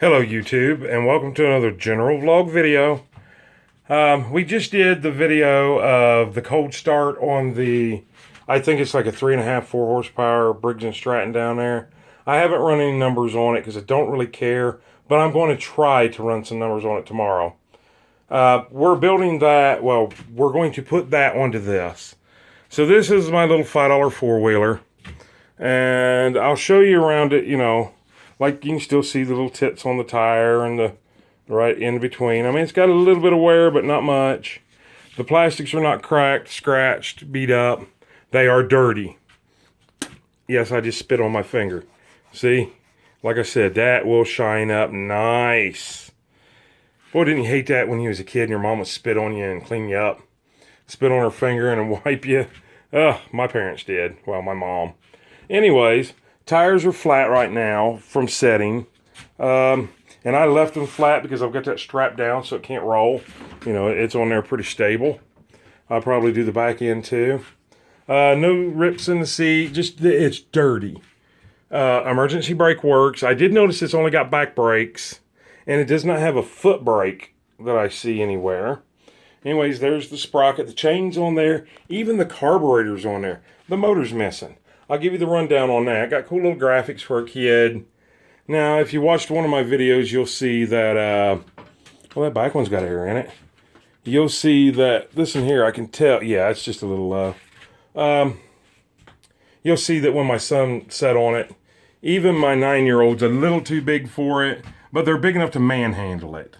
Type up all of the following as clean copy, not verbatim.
Hello YouTube, and welcome to another general vlog video. We just did the video of the cold start on the, I think it's like a 3.5, 4 horsepower Briggs & Stratton down there. I haven't run any numbers on it because I don't really care, but I'm going to try to run some numbers on it tomorrow. We're building that, well, we're going to put that onto this. So this is my little $5 four-wheeler, and I'll show you around it, you know. Like, you can still see the little tips on the tire and the right in between. I mean, it's got a little bit of wear, but not much. The plastics are not cracked, scratched, beat up. They are dirty. Yes, I just spit on my finger. See? Like I said, that will shine up nice. Boy, didn't you hate that when you was a kid and your mom would spit on you and clean you up? Spit on her finger and wipe you? Ugh, my parents did. Well, my mom. Anyways, tires are flat right now from setting. And I left them flat because I've got that strap down so it can't roll. You know, it's on there pretty stable. I'll probably do the back end too. No rips in the seat, just it's dirty. Emergency brake works. I did notice it's only got back brakes, and it does not have a foot brake that I see anywhere. Anyways, there's the sprocket. The chain's on there. Even the carburetor's on there. The motor's missing. I'll give you the rundown on that. Got cool little graphics for a kid. Now, if you watched one of my videos, you'll see that, well, that back one's got air in it. You'll see that this in here, I can tell, yeah, it's just a little low. You'll see that when my son sat on it, even my 9-year-old's a little too big for it, but they're big enough to manhandle it.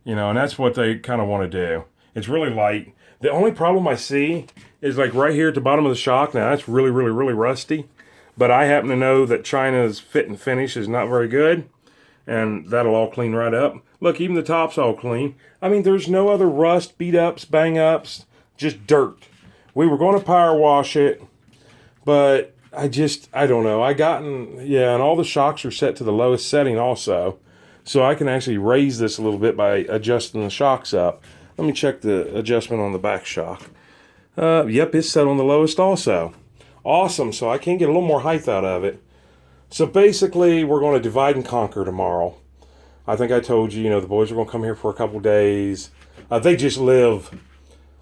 You know, and that's what they kind of want to do. It's really light. The only problem I see is like right here at the bottom of the shock. Now, that's really, really, really rusty. But I happen to know that China's fit and finish is not very good. And that'll all clean right up. Look, even the top's all clean. I mean, there's no other rust, beat-ups, bang-ups, just dirt. We were going to power wash it, but I don't know. And all the shocks are set to the lowest setting also. So I can actually raise this a little bit by adjusting the shocks up. Let me check the adjustment on the back shock. Yep, it's set on the lowest also. Awesome, so I can get a little more height out of it. So basically, we're going to divide and conquer tomorrow. I think I told you, the boys are going to come here for a couple days. They just live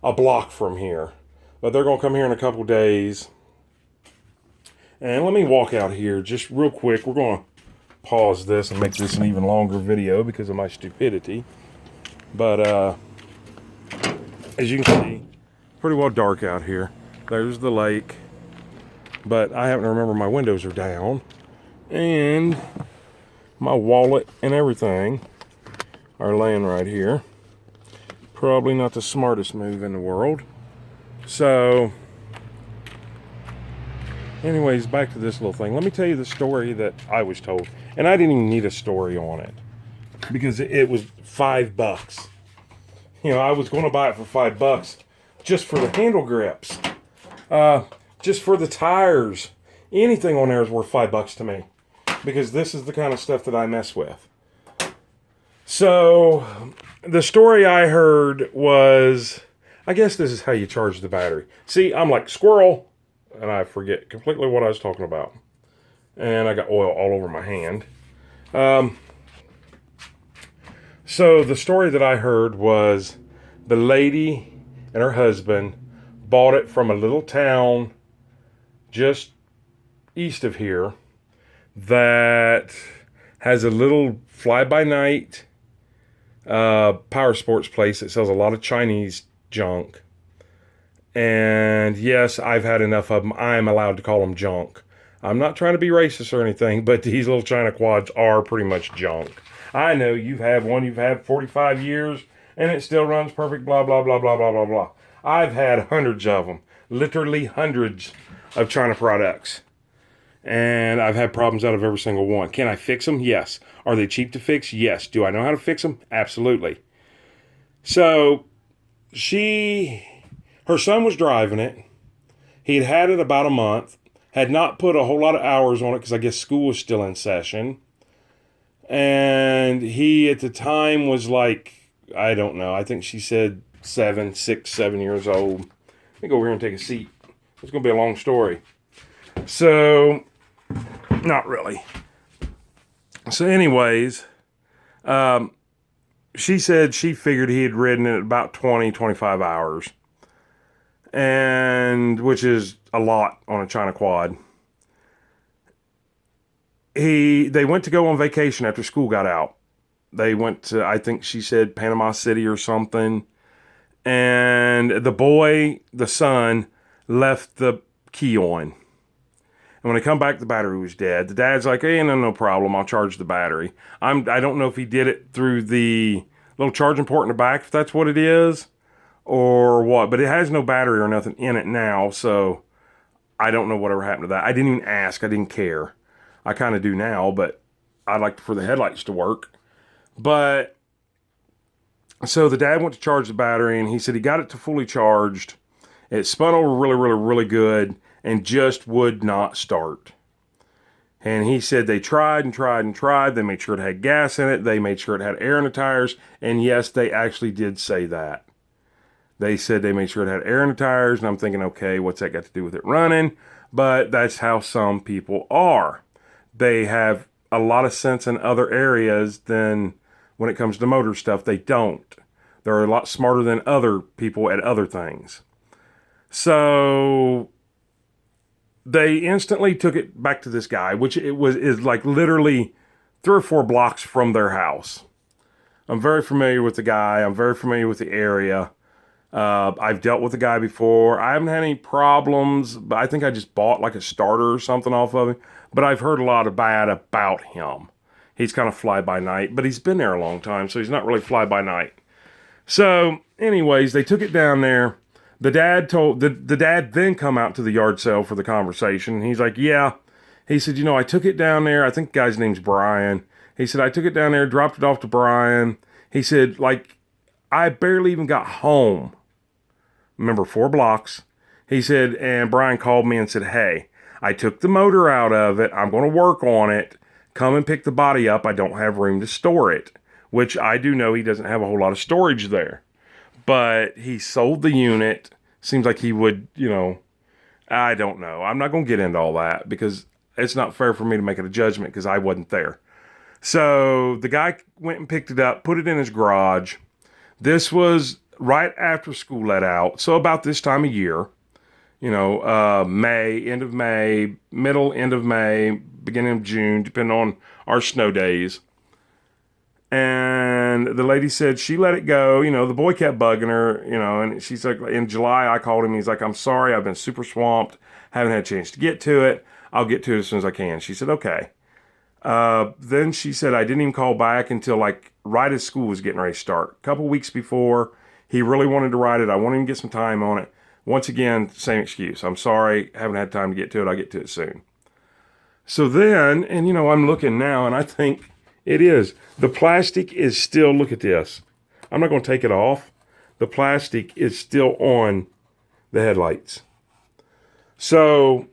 a block from here. But they're going to come here in a couple days. And let me walk out here just real quick. We're going to pause this and make this an even longer video because of my stupidity. But, as you can see, pretty well dark out here. There's the lake. But I happen to remember my windows are down. And my wallet and everything are laying right here. Probably not the smartest move in the world. So, anyways, back to this little thing. Let me tell you the story that I was told. And I didn't even need a story on it. Because it was $5. I was going to buy it for $5 just for the handle grips, just for the tires. Anything on there is worth $5 to me because this is the kind of stuff that I mess with. So the story I heard was, I guess this is how you charge the battery. See, I'm like squirrel, and I forget completely what I was talking about. And I got oil all over my hand. So the story that I heard was the lady and her husband bought it from a little town just east of here that has a little fly-by-night power sports place that sells a lot of Chinese junk. And yes, I've had enough of them. I'm allowed to call them junk. I'm not trying to be racist or anything, but these little China quads are pretty much junk. I know you've had one you've had 45 years, and it still runs perfect, blah, blah, blah, blah, blah, blah, blah. I've had hundreds of them, literally hundreds of China products. And I've had problems out of every single one. Can I fix them? Yes. Are they cheap to fix? Yes. Do I know how to fix them? Absolutely. So, her son was driving it. He'd had it about a month, had not put a whole lot of hours on it because I guess school was still in session. And he, at the time, was like, I don't know. I think she said 7 years old. Let me go over here and take a seat. It's going to be a long story. So, not really. So anyways, She said she figured he had ridden it about 20, 25 hours, and which is a lot on a China quad. They went to go on vacation after school got out. They went to, I think she said, Panama City or something. And the boy, the son, left the key on. And when they come back, the battery was dead. The dad's like, hey, no problem. I'll charge the battery. I don't know if he did it through the little charging port in the back, if that's what it is, or what. But it has no battery or nothing in it now, so I don't know whatever happened to that. I didn't even ask. I didn't care. I kind of do now, but I'd like for the headlights to work. But so the dad went to charge the battery, and he said he got it to fully charged. It spun over really, really, really good and just would not start. And he said they tried and tried and tried. They made sure it had gas in it. They made sure it had air in the tires. And yes, they actually did say that. They said they made sure it had air in the tires. And I'm thinking, okay, what's that got to do with it running? But that's how some people are. They have a lot of sense in other areas than when it comes to motor stuff. They don't. They're a lot smarter than other people at other things. So they instantly took it back to this guy, which is like literally 3 or 4 blocks from their house. I'm very familiar with the guy. I'm very familiar with the area. I've dealt with the guy before. I haven't had any problems, but I think I just bought like a starter or something off of him. But I've heard a lot of bad about him. He's kind of fly-by-night, but he's been there a long time, so he's not really fly-by-night. So, anyways, they took it down there. The dad then come out to the yard sale for the conversation. He's like, yeah. He said, I took it down there. I think the guy's name's Brian. He said, I took it down there, dropped it off to Brian. He said, like, I barely even got home. Remember, 4 blocks. He said, and Brian called me and said, hey, I took the motor out of it. I'm going to work on it. Come and pick the body up. I don't have room to store it, which I do know he doesn't have a whole lot of storage there. But he sold the unit. Seems like he would, I don't know. I'm not going to get into all that because it's not fair for me to make it a judgment because I wasn't there. So the guy went and picked it up, put it in his garage. This was right after school let out. So about this time of year, May, end of May, end of May, beginning of June, depending on our snow days. And the lady said she let it go. The boy kept bugging her, and she's like, in July, I called him. He's like, I'm sorry. I've been super swamped. Haven't had a chance to get to it. I'll get to it as soon as I can. She said, okay. Then she said, I didn't even call back until like right as school was getting ready to start. A couple weeks before, he really wanted to ride it. I wanted him to get some time on it. Once again, same excuse. I'm sorry. Haven't had time to get to it. I'll get to it soon. So then, and I'm looking now and I think it is. The plastic is still, look at this. I'm not going to take it off. The plastic is still on the headlights. So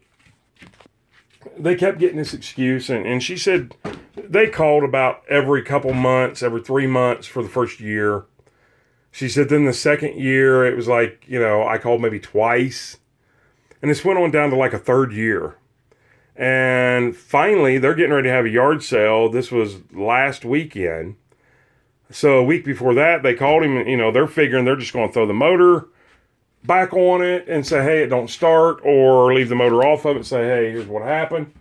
they kept getting this excuse, and she said they called about every couple months, every 3 months for the first year. She said then the second year, it was like, I called maybe twice. And this went on down to like a third year. And finally, they're getting ready to have a yard sale. This was last weekend. So a week before that, they called him, they're figuring they're just going to throw the motor back on it and say, hey, it don't start, or leave the motor off of it and say, hey, here's what happened.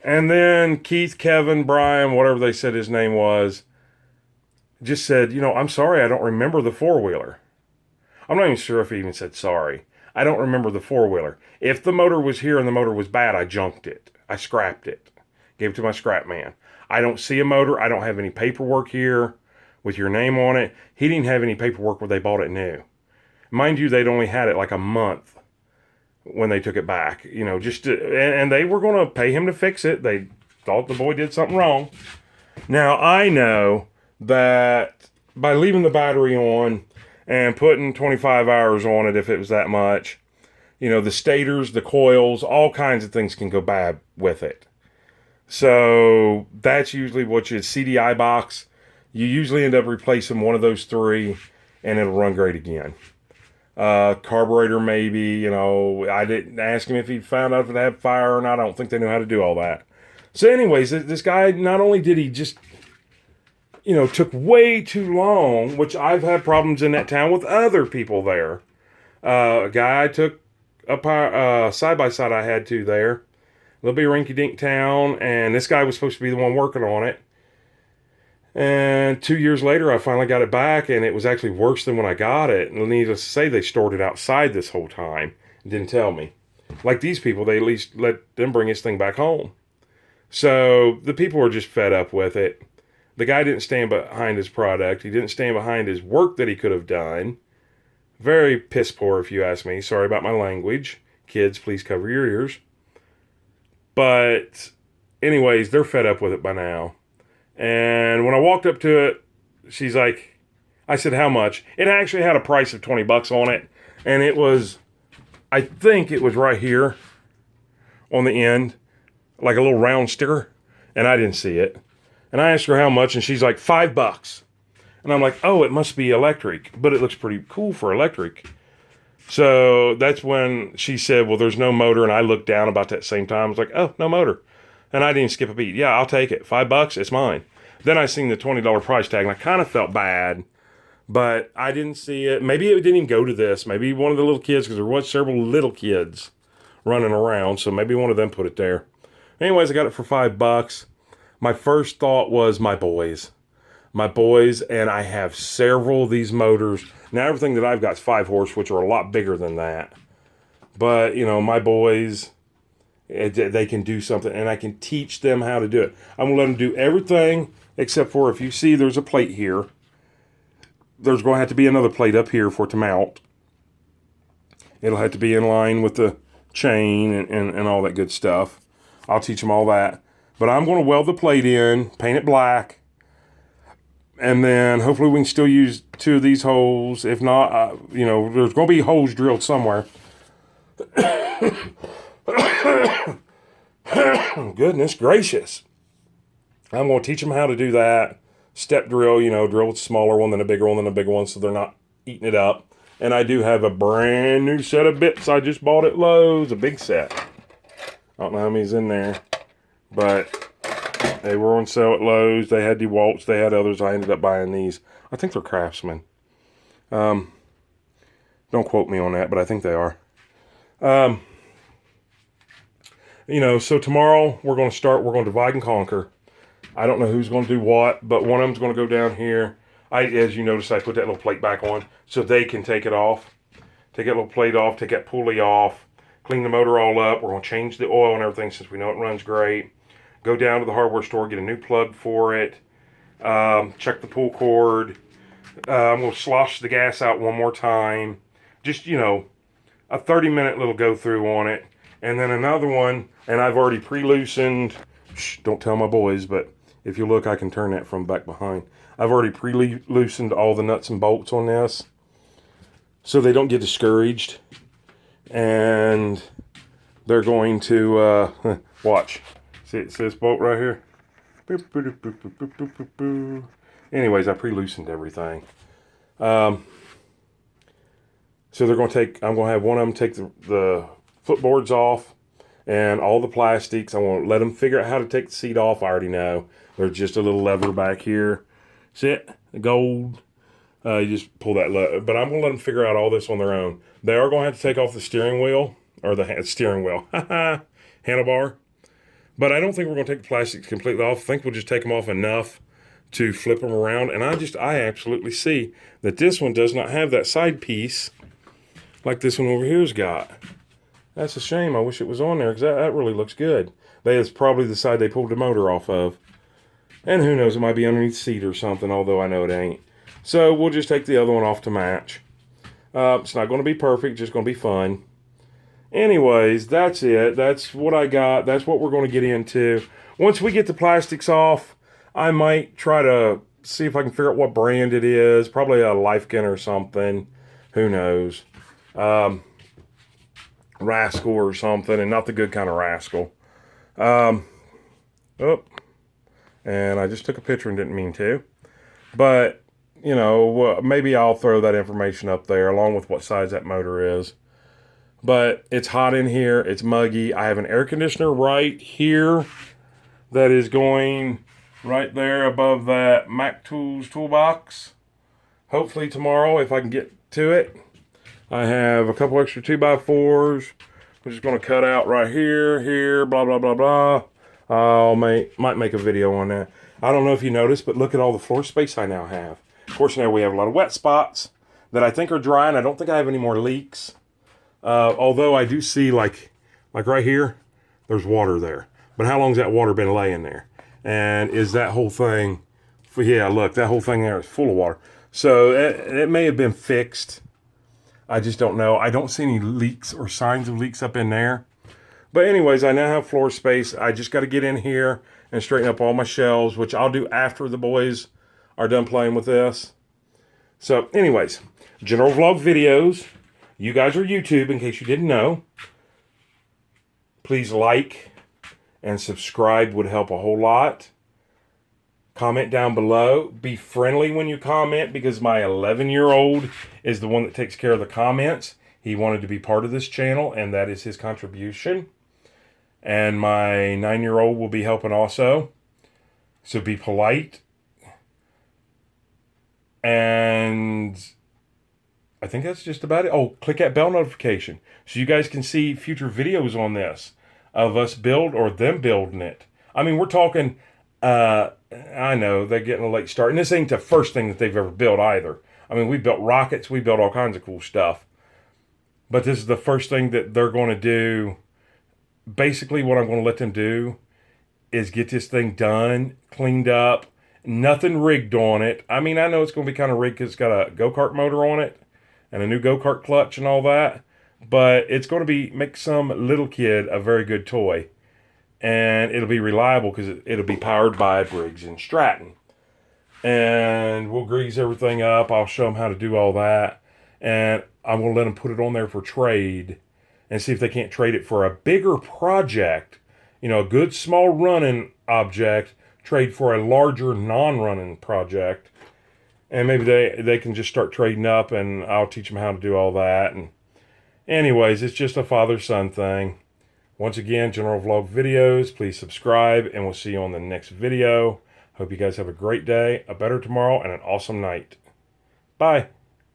And then Keith, Kevin, Brian, whatever they said his name was, just said, I'm sorry, I don't remember the four-wheeler. I'm not even sure if he even said sorry. I don't remember the four-wheeler. If the motor was here and the motor was bad, I junked it. I scrapped it. Gave it to my scrap man. I don't see a motor. I don't have any paperwork here with your name on it. He didn't have any paperwork where they bought it new. Mind you, they'd only had it like a month when they took it back. And they were going to pay him to fix it. They thought the boy did something wrong. Now, I know that by leaving the battery on and putting 25 hours on it, if it was that much, the stators, the coils, all kinds of things can go bad with it. So that's usually what your CDI box. You usually end up replacing one of those 3 and it'll run great again. Carburetor maybe, I didn't ask him if he found out if it had fire or not. I don't think they know how to do all that. So anyways, this guy, not only did he just took way too long, which I've had problems in that town with other people there. A guy I took a side-by-side I had to there. A little bit rinky-dink town, and this guy was supposed to be the one working on it. And 2 years later, I finally got it back, and it was actually worse than when I got it. And needless to say, they stored it outside this whole time and didn't tell me. Like these people, they at least let them bring his thing back home. So the people were just fed up with it. The guy didn't stand behind his product. He didn't stand behind his work that he could have done. Very piss poor, if you ask me. Sorry about my language. Kids, please cover your ears. But anyways, they're fed up with it by now. And when I walked up to it, she's like, I said, how much? It actually had a price of $20 on it. And it was, I think it was right here on the end, like a little round sticker. And I didn't see it. And I asked her how much, and she's like, $5. And I'm like, oh, it must be electric. But it looks pretty cool for electric. So that's when she said, well, there's no motor. And I looked down about that same time. I was like, oh, no motor. And I didn't skip a beat. Yeah, I'll take it. $5, it's mine. Then I seen the $20 price tag, and I kind of felt bad. But I didn't see it. Maybe it didn't even go to this. Maybe one of the little kids, because there was several little kids running around. So maybe one of them put it there. Anyways, I got it for $5. My first thought was my boys. My boys, and I have several of these motors. Now, everything that I've got is 5 horse, which are a lot bigger than that. But, my boys, they can do something, and I can teach them how to do it. I'm going to let them do everything, except for if you see there's a plate here. There's going to have to be another plate up here for it to mount. It'll have to be in line with the chain and all that good stuff. I'll teach them all that. But I'm going to weld the plate in, paint it black, and then hopefully we can still use 2 of these holes. If not, there's going to be holes drilled somewhere. Goodness gracious. I'm going to teach them how to do that. Step drill, drill a smaller one than a bigger one than a bigger one so they're not eating it up. And I do have a brand new set of bits I just bought at Lowe's, a big set. I don't know how many's in there, but they were on sale at Lowe's. They had DeWalt's, they had others. I ended up buying these. I think they're Craftsman. Don't quote me on that, but I think they are. So tomorrow we're going to divide and conquer. I don't know who's going to do what, but one of them's going to go down here. As you notice, I put that little plate back on so they can take it off. Take that little plate off, take that pulley off, clean the motor all up. We're going to change the oil and everything since we know it runs great. Go down to the hardware store, get a new plug for it. Check the pull cord. I'm going to slosh the gas out one more time. Just, a 30-minute little go-through on it. And then another one, and I've already pre-loosened. Shh, don't tell my boys, but if you look, I can turn that from back behind. I've already pre-loosened all the nuts and bolts on this so they don't get discouraged. And they're going to, watch. See this bolt right here? Anyways, I pre-loosened everything. So they're going to I'm going to have one of them take the footboards off and all the plastics. I want to let them figure out how to take the seat off. I already know. There's just a little lever back here. See it? The gold. You just pull that lever. But I'm going to let them figure out all this on their own. They are going to have to take off the steering wheel. Or the steering wheel. Handlebar. But I don't think we're going to take the plastics completely off. I think we'll just take them off enough to flip them around. And I absolutely see that this one does not have that side piece like this one over here's got. That's a shame. I wish it was on there because that really looks good. That's probably the side they pulled the motor off of. And who knows, it might be underneath the seat or something, although I know it ain't. So we'll just take the other one off to match. It's not going to be perfect, just going to be fun. Anyways, that's it. That's what I got. That's what we're going to get into. Once we get the plastics off, I might try to see if I can figure out what brand it is. Probably a Lifekin or something. Who knows? Rascal or something, and not the good kind of rascal. And I just took a picture and didn't mean to. But, maybe I'll throw that information up there along with what size that motor is. But it's hot in here. It's muggy. I have an air conditioner right here that is going right there above that Mac Tools toolbox. Hopefully tomorrow, if I can get to it. I have a couple extra 2x4s. I'm just going to cut out right here, blah, blah, blah, blah. Might make a video on that. I don't know if you noticed, but look at all the floor space I now have. Of course, now we have a lot of wet spots that I think are dry, and I don't think I have any more leaks. Although I do see, like right here, there's water there. But how long's that water been laying there? And is that whole thing, yeah, look, that whole thing there is full of water. So it may have been fixed. I just don't know. I don't see any leaks or signs of leaks up in there. But anyways, I now have floor space. I just got to get in here and straighten up all my shelves, which I'll do after the boys are done playing with this. So anyways, general vlog videos. You guys are YouTube, in case you didn't know. Please like and subscribe would help a whole lot. Comment down below. Be friendly when you comment, because my 11-year-old is the one that takes care of the comments. He wanted to be part of this channel, and that is his contribution. And my 9-year-old will be helping also. So be polite. And I think that's just about it. Oh, click that bell notification so you guys can see future videos on this of us build or them building it. I mean, we're talking... I know they're getting a late start, and this ain't the first thing that they've ever built either. I mean, we built rockets, we built all kinds of cool stuff, but this is the first thing that they're going to do. Basically, what I'm going to let them do is get this thing done, cleaned up, nothing rigged on it. I mean, I know it's going to be kind of rigged because it's got a go-kart motor on it and a new go-kart clutch and all that, but it's going to make some little kid a very good toy. And it'll be reliable because it'll be powered by Briggs & Stratton. And we'll grease everything up. I'll show them how to do all that. And I'm going to let them put it on there for trade and see if they can't trade it for a bigger project. You know, a good small running object, trade for a larger non-running project. And maybe they can just start trading up, and I'll teach them how to do all that. And anyways, it's just a father-son thing. Once again, general vlog videos, please subscribe, and we'll see you on the next video. Hope you guys have a great day, a better tomorrow, and an awesome night. Bye.